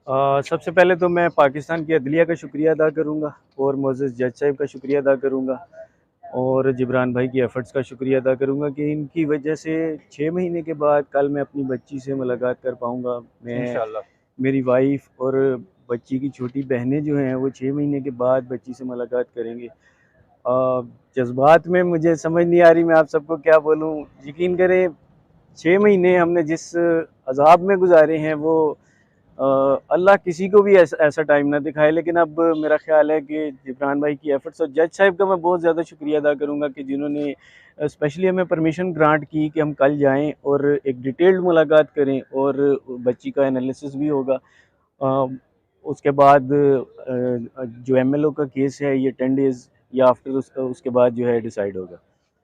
सबसे पहले तो मैं पाकिस्तान की अदलिया का शुक्रिया अदा करूँगा और मोअज़्ज़ज़ जज साहब का शुक्रिया अदा करूँगा और जिब्रान भाई की एफ़र्ट्स का शुक्रिया अदा करूँगा कि इनकी वजह से 6 महीने के बाद कल मैं अपनी बच्ची से मुलाकात कर पाऊँगा। मैं इंशाल्लाह। मेरी वाइफ़ और बच्ची की छोटी बहनें जो हैं वो 6 महीने के बाद बच्ची से मुलाकात करेंगे। जज़्बात में मुझे समझ नहीं आ रही मैं आप सबको क्या बोलूँ। यकीन करें 6 महीने हमने जिस अज़ाब में गुज़ारे हैं वो अल्लाह किसी को भी ऐसा टाइम ना दिखाए। लेकिन अब मेरा ख़्याल है कि जिब्रान भाई की एफ़र्ट्स और जज साहब का मैं बहुत ज़्यादा शुक्रिया अदा करूँगा कि जिन्होंने स्पेशली हमें परमिशन ग्रांट की कि हम कल जाएँ और एक डिटेल्ड मुलाकात करें और बच्ची का एनालिसिस भी होगा। अ, उसके बाद जो एमएलओ का केस है ये 10 डेज़ या आफ्टर उसके बाद जो है डिसाइड होगा।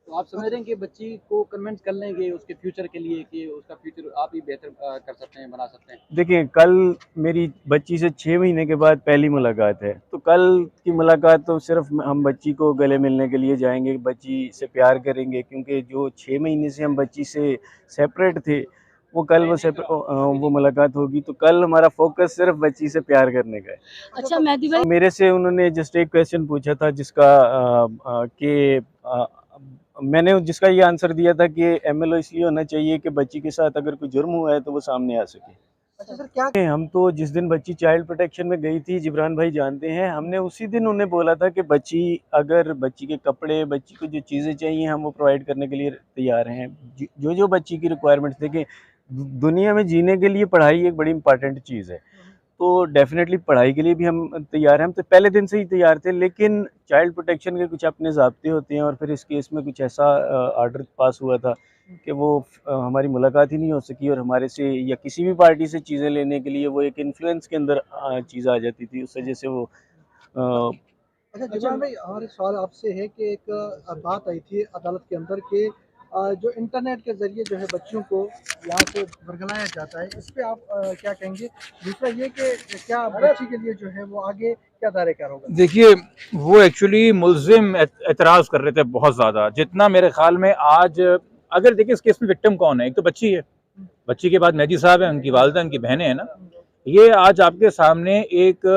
तो आप समझ रहे हैं कि बच्ची को कन्विंस कर लेंगे उसके फ्यूचर के लिए कि उसका फ्यूचर आप ही बेहतर कर सकते हैं, बना सकते हैं? देखिए, कल मेरी बच्ची से 6 महीने के बाद पहली मुलाकात है, तो कल की मुलाकात तो सिर्फ़ हम बच्ची को गले मिलने के लिए जाएँगे, बच्ची से प्यार करेंगे क्योंकि जो 6 महीने से हम बच्ची से सेपरेट थे, वो मुलाकात होगी, तो कल हमारा फ़ोकस सिर्फ़ बच्ची से प्यार करने का है। अच्छा मेहदी भाई, मेरे से उन्होंने जस्ट एक क्वेश्चन पूछा था जिसका मैंने जिसका ये आंसर दिया था कि एमएलओ इसलिए होना चाहिए कि बच्ची के साथ अगर कोई जुर्म हुआ है तो वो सामने आ सके। अच्छा सर, क्या हम तो जिस दिन बच्ची चाइल्ड प्रोटेक्शन में गई थी, जिब्रान भाई जानते हैं, हमने उसी दिन उन्हें बोला था कि बच्ची के कपड़े, बच्ची को जो चीज़ें चाहिए हम वो प्रोवाइड करने के लिए तैयार हैं। जो बच्ची की रिक्वायरमेंट्स देखिए, दुनिया में जीने के लिए पढ़ाई एक बड़ी इम्पोर्टेंट चीज़ है। तो डेफ़िनेटली पढ़ाई के लिए भी हम तैयार हैं, हम तो पहले दिन से ही तैयार थे, लेकिन चाइल्ड प्रोटेक्शन के कुछ अपने ज़ाब्ते होते हैं और फिर इस केस में कुछ ऐसा ऑर्डर पास हुआ था कि वो हमारी मुलाकात ही नहीं हो सकी और हमारे से या किसी भी पार्टी से चीज़ें लेने के लिए वो एक इन्फ्लुएंस के अंदर चीज़ आ जाती थी, उस वजह से वो अ, अच्छा जिब्रान भाई, हमारे सवाल आपसे है कि एक बात आई थी अदालत के अंदर के जो इंटरनेट के ज़रिए जो है बच्चियों को यहाँ से वर्गलाया जाता है, इस पे आप क्या कहेंगे? दूसरा ये कि क्या बच्ची के लिए जो है वो आगे क्या दायरा-कार होगा? देखिए, वो एक्चुअली मुल्ज़िम एतराज़ कर रहे थे बहुत ज़्यादा, जितना मेरे ख़्याल में आज अगर देखिए इस केस में विक्टिम कौन है? एक तो बच्ची है, बच्ची के बाद मेहदी साहब हैं, उनकी वालिदा, उनकी बहनें हैं ना। ये आज आपके सामने एक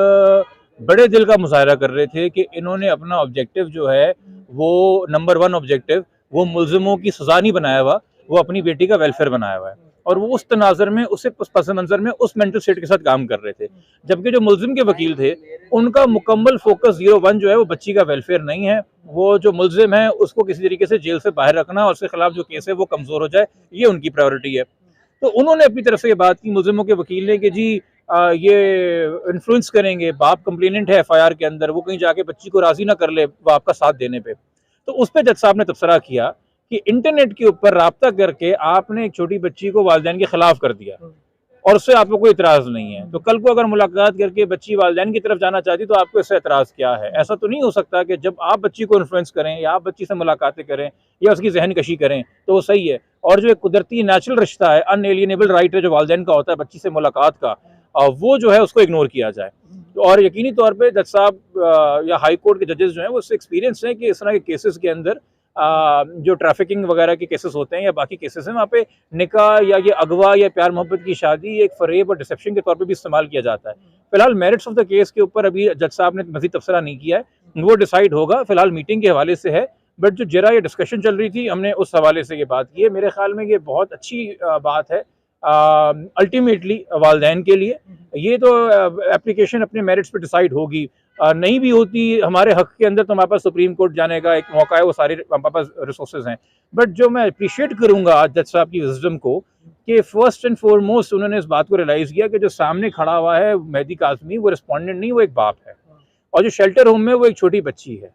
बड़े दिल का मुज़ाहरा कर रहे थे कि इन्होंने अपना ऑब्जेक्टिव जो है वो नंबर 1 ऑब्जेक्टिव वो मुल्ज़िमों की सज़ा नहीं बनाया हुआ, वो अपनी बेटी का वेलफेयर बनाया हुआ है और वो उस तनाज़ुर में उस पस मंज़र में उस मेंटल स्टेट के साथ काम कर रहे थे। जबकि जो मुल्ज़िम के वकील थे उनका मुकम्मल फोकस 01 जो है वो बच्ची का वेलफेयर नहीं है, वो जो मुल्ज़िम है उसको किसी तरीके से जेल से बाहर रखना और उसके खिलाफ जो केस है वो कमज़ोर हो जाए, ये उनकी प्रायोरिटी है। तो उन्होंने अपनी तरफ से ये बात की मुल्ज़िमों के वकील ने कि जी ये इन्फ्लुएंस करेंगे, बाप कंप्लेनेंट है एफआईआर के अंदर, वो कहीं जाके बच्ची को राज़ी ना कर ले बाप का साथ देने पे। तो उस पे जज साहब ने तबसरा किया कि इंटरनेट के ऊपर राब्ता करके आपने एक छोटी बच्ची को वालिदैन के खिलाफ कर दिया और उससे आपको कोई इतराज़ नहीं है, तो कल को अगर मुलाकात करके बच्ची वालिदैन की तरफ जाना चाहती तो आपको इससे इतराज़ क्या है? ऐसा तो नहीं हो सकता कि जब आप बच्ची को इन्फ्लुएंस करें या आप बच्ची से मुलाकातें करें या उसकी जहन कशी करें तो वो सही है। और जो एक कुदरती नेचुरल रिश्ता है, अनएलिएनेबल राइट है जो वालिदैन का होता है बच्ची से मुलाकात का, वो जो है उसको इग्नोर किया जाए। और यकीनी तौर पर जज साहब या हाई कोर्ट के जजेस जो हैं वो उससे एक्सपीरियंस हैं कि इस तरह के केसेस के अंदर जो ट्रैफिकिंग वगैरह के केसेस होते हैं या बाकी केसेस हैं वहाँ पे निकाह या ये अगवा या प्यार मोहब्बत की शादी एक फरेब और डिसेप्शन के तौर पे भी इस्तेमाल किया जाता है। फिलहाल मेरिट्स ऑफ द केस के ऊपर अभी जज साहब ने मज़ीद तबसरा नहीं किया है, वो डिसाइड होगा, फिलहाल मीटिंग के हवाले से है। बट जो जरा ये डिस्कशन चल रही थी हमने उस हवाले से ये बात की है। मेरे ख्याल में ये बहुत अच्छी बात है अल्टीमेटली वालिदैन के लिए। ये तो एप्लीकेशन अपने मेरिट्स पे डिसाइड होगी, नहीं भी होती हमारे हक के अंदर तो हमारे पास सुप्रीम कोर्ट जाने का एक मौका है, वो सारे हमारे पास रिसोर्सेज हैं। बट जो मैं अप्रिशिएट करूंगा आज जज साहब की विजडम को कि फर्स्ट एंड फॉरमोस्ट उन्होंने इस बात को रियलाइज़ किया कि जो सामने खड़ा हुआ है मेहदी काज़मी वो रिस्पोंडेंट नहीं, वो एक बाप है और जो शेल्टर होम में वो एक छोटी बच्ची है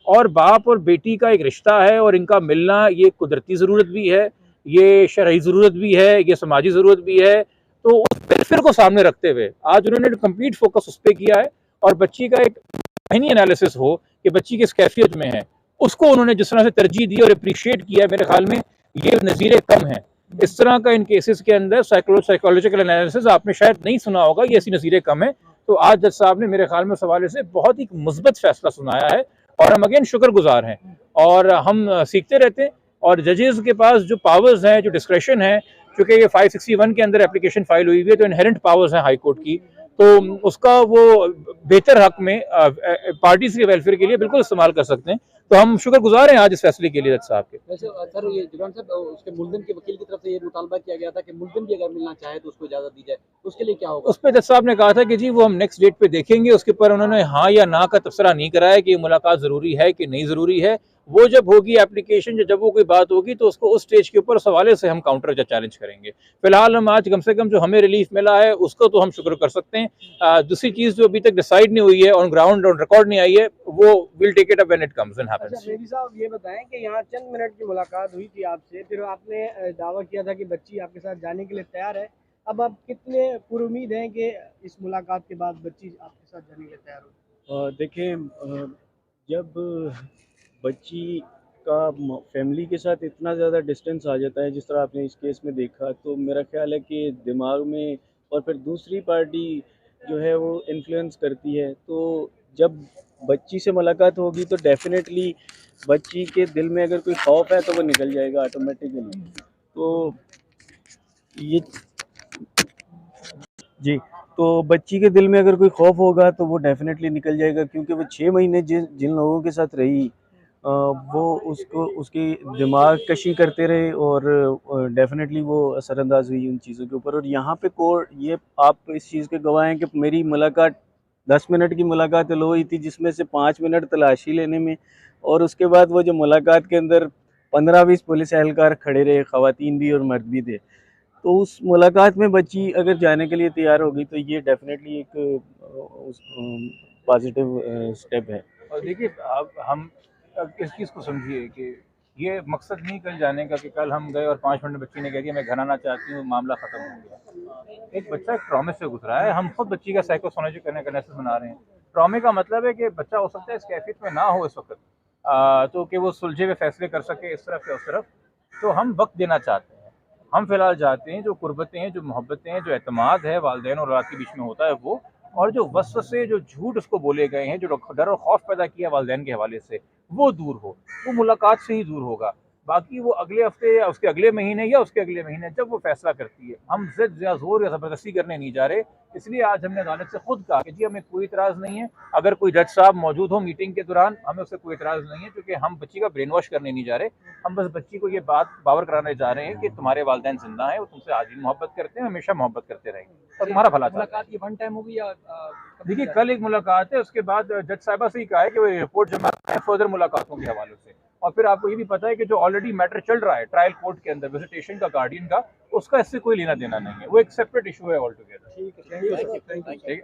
और बाप और बेटी का एक रिश्ता है और इनका मिलना ये कुदरती ज़रूरत भी है, ये शरई ज़रूरत भी है, ये समाजी ज़रूरत भी है। तो उस वेलफेयर को सामने रखते हुए आज उन्होंने कंप्लीट फोकस उस पर किया है और बच्ची का एक ज़हनी एनालिसिस हो कि बच्ची किस कैफियत में है, उसको उन्होंने जिस तरह से तरजीह दी और अप्रिशिएट किया, मेरे ख्याल में ये नज़ीरे कम है। इस तरह का इन केसेस के अंदर साइकोलॉजिकल एनालिसिस आपने शायद नहीं सुना होगा, ये ऐसी नज़ीरे कम है। तो आज जज साहब ने मेरे ख्याल में उस हवाले से बहुत ही मुस्बत फैसला सुनाया है और हम अगेन शुक्रगुजार हैं और हम सीखते रहते हैं। और जजेस के पास जो पावर्स हैं, जो डिस्क्रेशन है, चूँकि ये 561 के अंदर एप्लीकेशन फाइल हुई हुई है तो इनहेरेंट पावर्स हैं हाई कोर्ट की, तो उसका वो बेहतर हक में पार्टीज के वेलफेयर के लिए बिल्कुल इस्तेमाल कर सकते हैं। तो हम शुक्रगुजार हैं आज इस फैसले के लिए जज साहब के। वैसे सर ये जुरान साहब उसके मुल्जिम के वकील की तरफ से ये मुतालबा किया गया था कि मुल्जिम भी अगर मिलना चाहे तो उसको इजाजत दी जाए, उसके लिए क्या होगा? उस पर जज साहब ने कहा था कि जी वो हम नेक्स्ट डेट पे देखेंगे। उसके ऊपर उन्होंने हाँ या ना का तबसरा नहीं कराया कि मुलाकात ज़रूरी है कि नहीं ज़रूरी है। वो जब होगी एप्लीकेशन, जब वो कोई बात होगी तो उसको उस स्टेज के ऊपर उस हवाले से हम काउंटर या चैलेंज करेंगे। फिलहाल हम आज कम से कम जो हमें रिलीफ मिला है उसको तो हम शुक्र कर सकते हैं। दूसरी चीज़ जो अभी तक डिसाइड नहीं हुई है, ऑन ग्राउंड ऑन रिकॉर्ड नहीं आई है, वो will take it up when it comes and अच्छा हैपेंस। मेरी साहब ये बताएं कि यहाँ चंद मिनट की मुलाकात हुई थी आपसे, फिर आपने दावा किया था कि बच्ची आपके साथ जाने के लिए तैयार है। अब आप कितने पुरुमीद हैं कि इस मुलाकात के बाद बच्ची आपके साथ जाने के लिए तैयार होगी? देखें, जब बच्ची का फैमिली के साथ इतना ज़्यादा डिस्टेंस आ जाता है जिस तरह आपने इस केस में देखा, तो मेरा ख्याल है कि दिमाग में और फिर दूसरी पार्टी जो है वो इन्फ्लुएंस करती है। तो जब बच्ची से मुलाकात होगी तो डेफिनेटली बच्ची के दिल में अगर कोई खौफ है तो वो निकल जाएगा ऑटोमेटिकली। तो ये जी, तो बच्ची के दिल में अगर कोई खौफ होगा तो वो डेफ़िनेटली निकल जाएगा, क्योंकि वो 6 महीने जिन लोगों के साथ रही, वो उसको उसकी दिमाग कशी करते रहे और डेफ़िनेटली वो असरअंदाज़ हुई उन चीज़ों के ऊपर। और यहाँ पे कोर्ट, ये आप इस चीज़ के गवाह हैं कि मेरी मुलाकात 10 मिनट की मुलाकात अलाउ हुई थी, जिसमें से 5 मिनट तलाशी लेने में, और उसके बाद वो जो मुलाकात के अंदर 15-20 पुलिस एहलकार खड़े रहे, ख़वातीन भी और मर्द भी थे। तो उस मुलाकात में बच्ची अगर जाने के लिए तैयार होगी तो ये डेफ़िनेटली एक पॉज़िटिव स्टेप है। और देखिए, अब हम इस चीज़ को समझिए कि ये मकसद नहीं कल जाने का कि कल हम गए और 5 मिनट में बच्ची ने कह दिया मैं घर आना चाहती हूँ, मामला ख़त्म हो गया। एक बच्चा एक ट्रॉमे से गुजरा है, हम खुद बच्ची का साइकोसोलॉजिकल एनालिसिस बना रहे हैं। ट्रॉमे का मतलब है कि बच्चा हो सकता है इस कैफियत में ना हो इस वक्त, तो कि वो सुलझे हुए फैसले कर सके इस तरफ या उस तरफ। तो हम वक्त देना चाहते हैं। हम फिलहाल चाहते हैं जो कुर्बतें हैं, जो मोहब्बतें हैं, जो एतमाद है वालिदैन और औलाद के बीच में होता है वो, और जो वसवसे, जो झूठ उसको बोले गए हैं, जो डर और खौफ पैदा किया वालिदैन के हवाले से, वो दूर हो। वो मुलाकात से ही दूर होगा। बाकी वो अगले हफ्ते या उसके अगले महीने या उसके अगले महीने जब वो फैसला करती है, हम ज़िद या ज़ोर या ज़बरदस्ती करने नहीं जा रहे। इसलिए आज हमने अदालत से खुद कहा कि जी हमें कोई इतराज़ नहीं है, अगर कोई जज साहब मौजूद हो मीटिंग के दौरान, हमें उससे कोई इतराज़ नहीं है, क्योंकि हम बच्ची का ब्रेन वॉश करने नहीं जा रहे। हम बस बच्ची को ये बात बावर कराने जा रहे हैं कि तुम्हारे वालिदैन जिंदा हैं, वो तुमसे आजीवन मोहब्बत करते हैं, हमेशा मोहब्बत करते रहेंगे और तुम्हारा भला चाहते हैं। मुलाकात ये वन टाइम होगी या देखिए, कल एक मुलाकात है, उसके बाद जज साहिबा से ही कहा है कि वो रिपोर्ट जमा है फर्दर मुलाकातों के हवाले से। और फिर आपको ये भी पता है कि जो ऑलरेडी मैटर चल रहा है ट्रायल कोर्ट के अंदर विजिटेशन का, गार्डियन का, उसका इससे कोई लेना देना नहीं है। वो एक सेपरेट इशू है ऑल टुगेदर। ठीक है, थैंक यू। ठीक है।